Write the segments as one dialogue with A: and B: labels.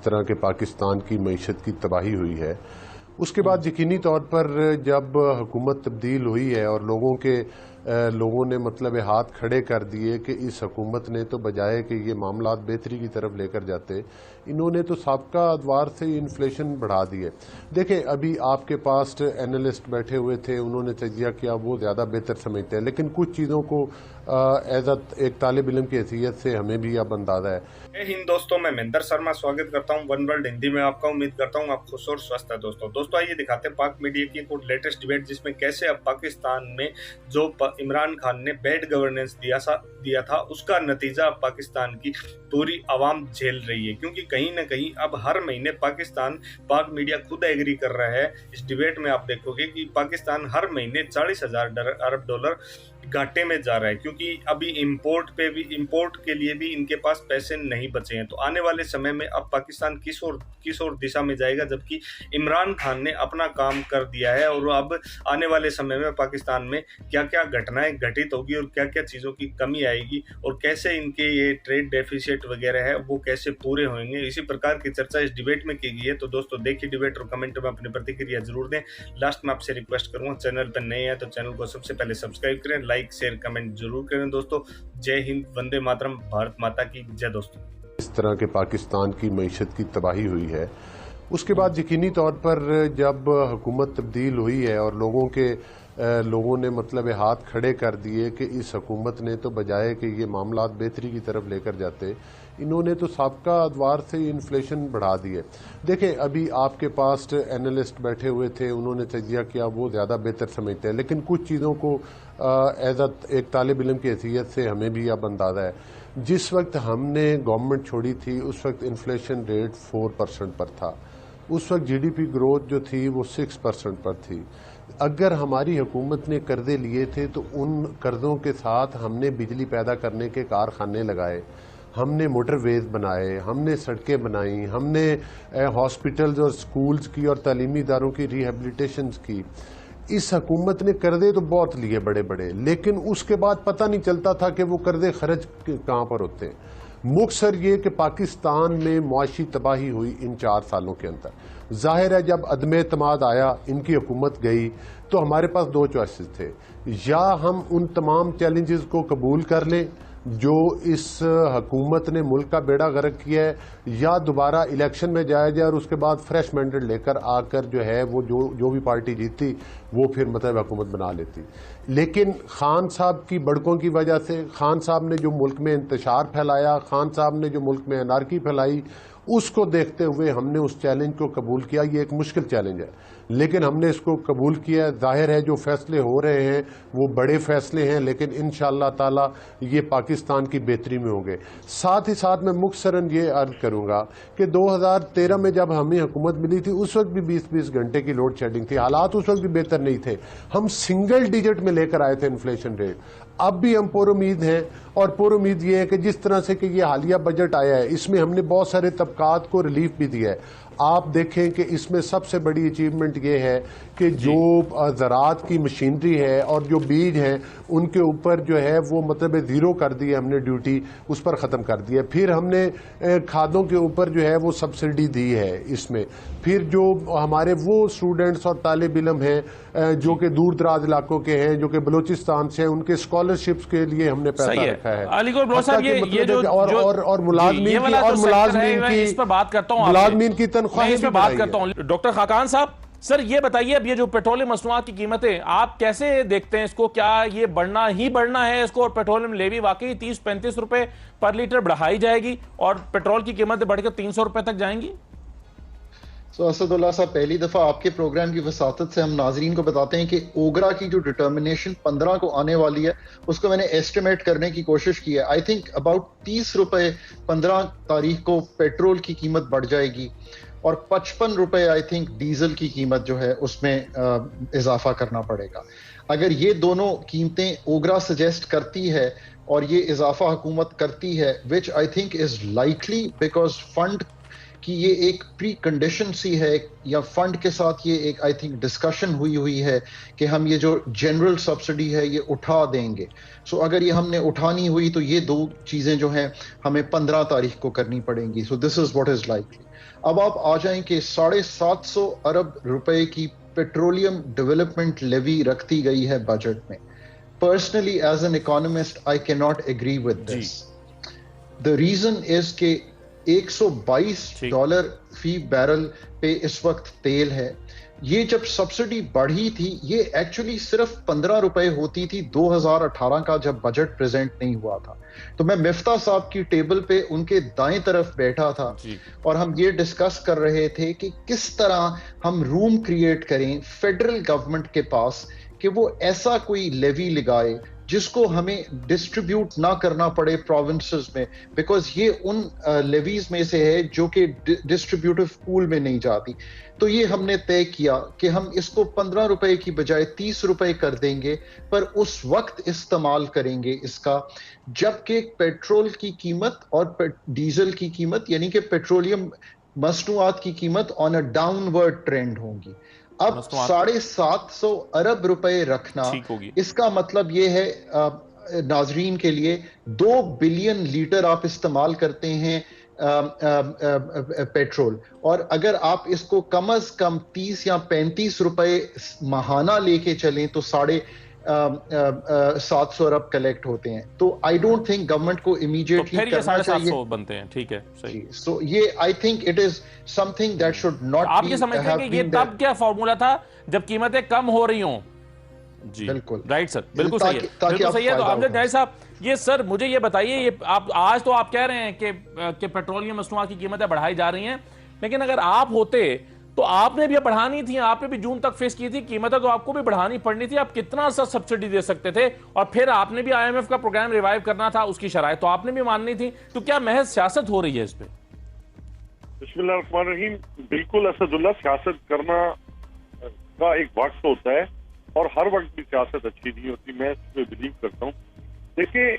A: طرح کے پاکستان کی معیشت کی تباہی ہوئی ہے، اس کے بعد یقینی طور پر جب حکومت تبدیل ہوئی ہے اور لوگوں نے مطلب ہاتھ کھڑے کر دیے کہ اس حکومت نے تو بجائے کہ یہ معاملات بہتری کی طرف لے کر جاتے، انہوں نے تو سابقہ ادوار سے انفلیشن بڑھا دی ہے۔ دیکھیں، ابھی آپ کے پاس اینالسٹ بیٹھے ہوئے تھے، انہوں نے تجزیہ کیا، وہ زیادہ بہتر سمجھتے ہیں، لیکن کچھ چیزوں کو ایز ایک طالب علم کی حیثیت سے ہمیں بھی اب اندازہ ہے۔
B: ہند دوستوں، میں مہندر شرما سواگت کرتا ہوں ون ورلڈ ہندی میں آپ کا۔ امید کرتا ہوں آپ خوش اور سوستھ ہے۔ دوستوں آئیے دکھاتے ہیں پاک میڈیا کی ایک لیٹسٹ ڈیبیٹ، جس میں کیسے اب پاکستان میں جو عمران خان نے بیڈ گورننس دیا تھا، اس کا نتیجہ اب پاکستان کی پوری عوام جھیل رہی ہے، کیونکہ کہیں نہ کہیں اب ہر مہینے پاک میڈیا خود ایگری کر رہا ہے۔ اس ڈیبیٹ میں آپ دیکھو گے کہ پاکستان ہر مہینے 40,000 ارب ڈالر گھاٹے میں جا رہا ہے، کیونکہ ابھی امپورٹ کے لیے بھی ان کے پاس پیسے نہیں بچے ہیں۔ تو آنے والے سمے میں اب پاکستان کس اور دشا میں جائے گا، جبکہ عمران خان نے اپنا کام کر دیا ہے، اور اب آنے والے سمے میں پاکستان میں کیا کیا گھٹنائیں گھٹت ہوگی اور کیا کیا چیزوں کی کمی آئے گی، اور کیسے ان کے یہ ٹریڈ ڈیفیسٹ وغیرہ ہے وہ کیسے پورے ہوئیں گے، اسی پرکار کی چرچا اس ڈیبیٹ میں کی گئی ہے۔ تو دوستوں دیکھیے ڈیبیٹ اور کمنٹ میں اپنی پرتکریا ضرور دیں۔ لاسٹ میں آپ سے ریکویسٹ کروں گا، چینل پر نئے ہیں تو چینل کو سب سے پہلے سبسکرائب کریں، لائک شیئر کمنٹ ضرور کریں۔ دوستوں جے ہند، وندے ماترم، بھارت ماتا کی جے۔ دوستوں
A: اس طرح کے پاکستان کی معیشت کی تباہی ہوئی ہے، اس کے بعد یقینی طور پر جب حکومت تبدیل ہوئی ہے اور لوگوں نے مطلب ہاتھ کھڑے کر دیے کہ اس حکومت نے تو بجائے کہ یہ معاملات بہتری کی طرف لے کر جاتے، انہوں نے تو سابقہ ادوار سے انفلیشن بڑھا دی ہے۔ دیکھیں، ابھی آپ کے پاس اینالسٹ بیٹھے ہوئے تھے، انہوں نے تجزیہ کیا، وہ زیادہ بہتر سمجھتے ہیں، لیکن کچھ چیزوں کو ایز ایک طالب علم کی حیثیت سے ہمیں بھی اب اندازہ ہے۔ جس وقت ہم نے گورنمنٹ چھوڑی تھی، اس وقت انفلیشن ریٹ 4% پر تھا، اس وقت جی ڈی پی گروتھ جو تھی وہ 6% پر تھی۔ اگر ہماری حکومت نے قرضے لیے تھے تو ان قرضوں کے ساتھ ہم نے بجلی پیدا کرنے کے کارخانے لگائے، ہم نے موٹر ویز بنائے، ہم نے سڑکیں بنائیں، ہم نے ہاسپٹلز اور سکولز کی اور تعلیمی اداروں کی ریہیبلیٹیشنز کی۔ اس حکومت نے قرضے تو بہت لیے بڑے بڑے، لیکن اس کے بعد پتہ نہیں چلتا تھا کہ وہ قرضے خرچ کہاں پر ہوتے ہیں۔ مختصر یہ کہ پاکستان میں معاشی تباہی ہوئی ان 4 سالوں کے اندر۔ ظاہر ہے جب عدم اعتماد آیا، ان کی حکومت گئی، تو ہمارے پاس 2 چوائسز تھے، یا ہم ان تمام چیلنجز کو قبول کر لیں جو اس حکومت نے ملک کا بیڑا غرق کیا ہے، یا دوبارہ الیکشن میں جایا جائے اور اس کے بعد فریش مینڈیٹ لے کر آ کر جو ہے وہ جو بھی پارٹی جیتتی وہ پھر مطلب حکومت بنا لیتی۔ لیکن خان صاحب کی بڑکوں کی وجہ سے، خان صاحب نے جو ملک میں انتشار پھیلایا، خان صاحب نے جو ملک میں انارکی پھیلائی، اس کو دیکھتے ہوئے ہم نے اس چیلنج کو قبول کیا۔ یہ ایک مشکل چیلنج ہے، لیکن ہم نے اس کو قبول کیا۔ ظاہر ہے جو فیصلے ہو رہے ہیں وہ بڑے فیصلے ہیں، لیکن انشاءاللہ تعالی یہ پاکستان کی بہتری میں ہوں گے۔ ساتھ ہی ساتھ میں مختصراً یہ عرض کروں گا کہ 2013 میں جب ہمیں حکومت ملی تھی، اس وقت بھی 20 گھنٹے کی لوڈ شیڈنگ تھی، حالات اس وقت بھی بہتر نہیں تھے، ہم سنگل ڈیجٹ میں لے کر آئے تھے انفلیشن ریٹ۔ اب بھی ہم پر امید ہیں، اور پر امید یہ ہے کہ جس طرح سے کہ یہ حالیہ بجٹ آیا ہے، اس میں ہم نے بہت سارے طبقات کو ریلیف بھی دیا ہے۔ آپ دیکھیں کہ اس میں سب سے بڑی اچیومنٹ یہ ہے کہ جو زراعت کی مشینری ہے اور جو بیج ہیں ان کے اوپر جو ہے وہ مطلب 0 کر دی ہے، ہم نے ڈیوٹی اس پر ختم کر دی ہے۔ پھر ہم نے کھادوں کے اوپر جو ہے وہ سبسڈی دی ہے اس میں۔ پھر جو ہمارے وہ اسٹوڈنٹس اور طالب علم ہیں جو کہ دور دراز علاقوں کے ہیں، جو کہ بلوچستان سے ہیں، ان کے اسکالرشپس کے لیے ہم نے پیسہ رکھا ہے۔
C: علی گڑھ صاحب
A: اور ملازمین کی تنخواہیں بھی
C: بات کرتا ہوں۔ ڈاکٹر خاقان صاحب، سر یہ بتائیے، اب یہ جو پیٹرولیم مصنوعات کی قیمتیں آپ کیسے دیکھتے ہیں اس کو؟ کیا یہ بڑھنا ہے اس کو، اور پیٹرولیم لیوی واقعی 30-35 روپے پر لیٹر بڑھائی جائے گی اور پیٹرول کی قیمتیں بڑھ کے 300 روپے تک جائیں گی؟
D: اسد اللہ صاحب، پہلی دفعہ آپ کے پروگرام کی وساطت سے ہم ناظرین کو بتاتے ہیں کہ اوگرا کی جو ڈٹرمنیشن 15 کو آنے والی ہے، اس کو میں نے ایسٹیمیٹ کرنے کی کوشش کی ہے۔ آئی تھنک اباؤٹ 30 روپے 15 تاریخ کو پیٹرول کی قیمت بڑھ جائے گی، اور 55 روپے آئی تھنک ڈیزل کی قیمت جو ہے اس میں اضافہ کرنا پڑے گا۔ اگر یہ دونوں قیمتیں اوگرا سجیسٹ کرتی ہے اور یہ اضافہ حکومت کرتی ہے، which I think is likely, because fund کہ یہ ایک پری کنڈیشن سی ہے، یا فنڈ کے ساتھ یہ ایک آئی تھنک ڈسکشن ہوئی ہے کہ ہم یہ جو جنرل سبسڈی ہے یہ اٹھا دیں گے۔ سو اگر یہ ہم نے اٹھانی ہوئی تو یہ 2 چیزیں جو ہیں ہمیں 15 تاریخ کو کرنی پڑیں گی۔ سو دس از واٹ از لائکلی۔ اب آپ آ جائیں کہ 750 ارب روپے کی پیٹرولیم ڈیولپمنٹ لیوی رکھتی گئی ہے بجٹ میں. Personally, as an economist, I cannot agree with this. The reason is کہ $122 فی بیرل پہ اس وقت تیل ہے. یہ جب سبسڈی بڑھی تھی یہ ایکچولی صرف 15 روپے ہوتی تھی 2018 کا جب بجٹ پریزنٹ نہیں ہوا تھا. تو میں مفتاح صاحب کی ٹیبل پہ ان کے دائیں طرف بیٹھا تھا اور ہم یہ ڈسکس کر رہے تھے کہ کس طرح ہم روم کریٹ کریں فیڈرل گورنمنٹ کے پاس کہ وہ ایسا کوئی لیوی لگائے جس کو ہمیں ڈسٹریبیوٹ نہ کرنا پڑے پروونسز میں, بیکاز یہ ان لیویز میں سے ہے جو کہ ڈسٹریبیوٹیو پول میں نہیں جاتی. تو یہ ہم نے طے کیا کہ ہم اس کو 15 روپے کی بجائے 30 روپے کر دیں گے, پر اس وقت استعمال کریں گے اس کا جبکہ پیٹرول کی قیمت اور ڈیزل کی قیمت یعنی کہ پیٹرولیم مصنوعات کی قیمت آن اے ڈاؤن ورڈ ٹرینڈ ہوں گی. اب 750 ارب روپے رکھنا اس کا مطلب یہ ہے ناظرین کے لیے 2 بلین لیٹر آپ استعمال کرتے ہیں پیٹرول, اور اگر آپ اس کو کم از کم 30 یا 35 روپے ماہانہ لے کے چلیں تو 750 ارب کلیکٹ ہوتے ہیں. تو آئی ڈونٹ تھنک گورنمنٹ کو امیڈیٹلی کرنا چاہیے.
C: 750 بنتے ہیں, ٹھیک ہے صحیح.
D: سو یہ I think it is something that should not be.
C: آپ یہ سمجھتے ہیں کہ یہ تب کیا فارمولا تھا جب قیمتیں کم ہو رہی ہوں؟ جی
D: بالکل
C: رائٹ سر, بالکل صحیح ہے, بالکل صحیح ہے. تو امجد جائے صاحب یہ سر مجھے یہ بتائیے, یہ آپ آج تو آپ کہہ رہے ہیں کہ پیٹرولیم مصنوعات کی قیمتیں بڑھائی جا رہی ہیں, لیکن اگر آپ ہوتے تو آپ نے بھی بڑھانی تھی, آپ نے بھی جون تک فیس کی تھی قیمتیں, تو آپ کو بھی بڑھانی پڑنی تھی. آپ کتنا سا سبسڈی دے سکتے تھے, اور پھر آپ نے بھی IMF کا پروگرام ریوائیو کرنا تھا, اس کی شرائط تو آپ نے بھی ماننی تھی. تو کیا محض سیاست ہو رہی ہے اس پہ؟
E: بسم اللہ الرحمن الرحیم. بالکل اسد اللہ, سیاست کرنا کا ایک وقت ہوتا ہے اور ہر وقت بھی سیاست اچھی نہیں ہوتی, میں اس میں بلیو کرتا ہوں. دیکھیں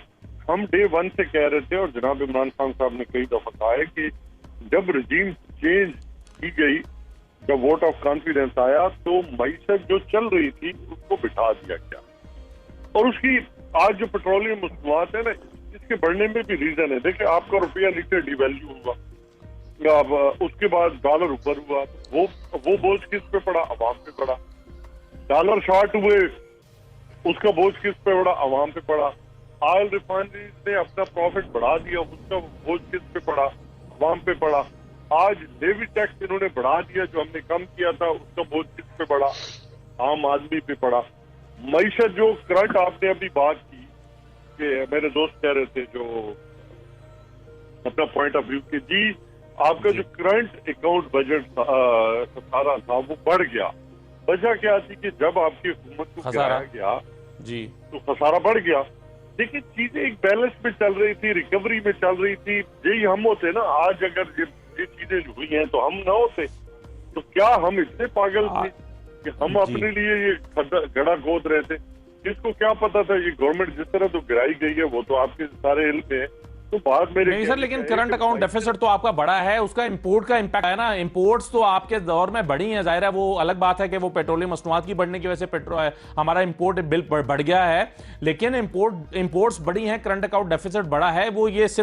E: ہم ڈے 1 سے کہہ رہے تھے اور جناب عمران خان صاحب نے کئی دفعہ کہا ہے کہ جب رجیم چینج کی گئی, جب ووٹ آف کانفیڈنس آیا تو معیشت جو چل رہی تھی اس کو بٹھا دیا گیا, اور اس کی آج جو پیٹرولیم مصنوعات ہے نا اس کے بڑھنے میں بھی ریزن ہے. دیکھیں آپ کا روپیہ نیچے ڈی ویلیو ہوا, اس کے بعد ڈالر اوپر ہوا, وہ بوجھ کس پہ پڑا؟ عوام پہ پڑا. ڈالر شارٹ ہوئے, اس کا بوجھ کس پہ پڑا؟ عوام پہ پڑا. آئل ریفائنریز نے اپنا پروفٹ بڑھا دیا, اس کا بوجھ کس پہ پڑا؟ عوام پہ پڑا. آج لیوی ٹیکس انہوں نے بڑھا دیا جو ہم نے کم کیا تھا, اس کا بوجھ کس پہ پڑا؟ عام آدمی پہ پڑا. معیشت جو کرنٹ آپ نے ابھی بات کی کہ میرے دوست کہہ رہے تھے جو اپنا پوائنٹ آف ویو کہ جی آپ کا جو کرنٹ اکاؤنٹ بجٹ خسارہ تھا وہ بڑھ گیا. وجہ کیا تھی کہ جب آپ کی حکومت کو گرایا گیا جی تو خسارہ بڑھ گیا. دیکھیں چیزیں ایک بیلنس میں چل رہی تھی, ریکوری میں چل رہی تھی. یہی ہم ہوتے نا, آج اگر یہ چیزیں ہوئی ہیں تو ہم نہ ہوتے, تو کیا ہم اتنے پاگل تھے کہ ہم اپنے لیے یہ گڑا گود رہے تھے؟ جس کو کیا پتا تھا یہ گورنمنٹ جس طرح تو گرائی گئی ہے وہ تو آپ کے سارے علم میں ہے. تو بات میرے
C: نہیں سر, لیکن کرنٹ اکاؤنٹ ڈیفیسٹ تو آپ کا بڑا ہے, اس کا امپورٹ کا امپیکٹ ہے نا. امپورٹس تو آپ کے دور میں بڑھی ہیں, ظاہر ہے وہ الگ بات ہے کہ وہ پیٹرولیم مصنوعات کی بڑھنے کی وجہ سے ہمارا امپورٹ بل بڑھ گیا ہے, لیکن امپورٹس بڑی ہیں, کرنٹ اکاؤنٹ ڈیفیسٹ بڑا ہے. وہ یہ